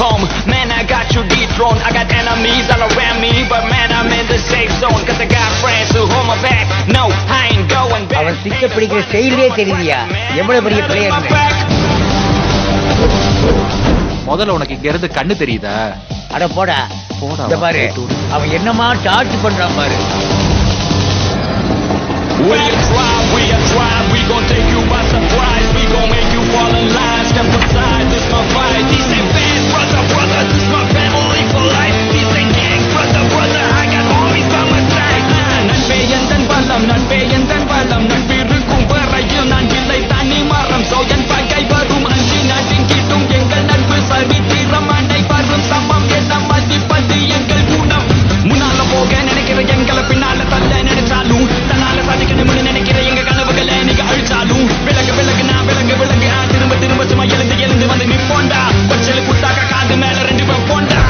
home. Man, I got you dethroned. I got enemies all around me, but man, I'm in the safe zone. Cause I got friends who hold my back. No, I ain't going back. அவன் சிக்க பிடிக்கிற ஸ்டைலே தெரியுதியா? எவ்வளவு பெரிய player. முதல்ல உனக்கு இங்க இருந்து கண்ணு தெரியுதா? அட போடா. இந்த பாரு. அவன் என்னமா டார்ச் பண்றான் பாரு. We are tribe, we gon' take you by surprise. We gon' make you fall in line. Step aside, this my fight. These ain't fans, brother, this my family for life. These ain't gangs, brother, I got homies by my side. நட்பே எந்தன் பலம், நட்பே எந்தன் பலம். நட்பிருக்கும் வரையில் நான் இல்லை தனி மரம். So என் பகை வரும் அஞ்சி நாட்டின் கிட்டும் எங்கள் நட்பு சரித்திரம் அனைவரும் சமம் என மதிப்பது எங்கள் குணம். முன்னால போக நினைக்கிற எங்களை பின்னால தள்ள நினைச்சாலும் தன்னால சாதிக்கணும்னு நினைக்கிற எங்க கனவுகளை நீங்க அழிச்சாலும் விலகு நான் விலகு திரும்ப சும்மா எழுந்து வந்து நிப்போண்டா. பச்சளு குட்டாக்க காது மேல 2 பேர் போண்டா.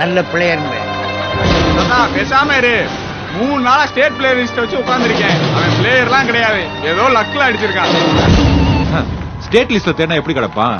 நல்ல பிளேயர். பேசாம இரு. 3 நாளா ஸ்டேட் பிளேயர் லிஸ்ட் வச்சு உட்கார்ந்திருக்கேன். அவன் பிளேயர்லாம் கிடையாது, ஏதோ லக்ல அடிச்சிருக்கான். ஸ்டேட் லிஸ்ட்ல தேனா எப்படி கிடப்பான்?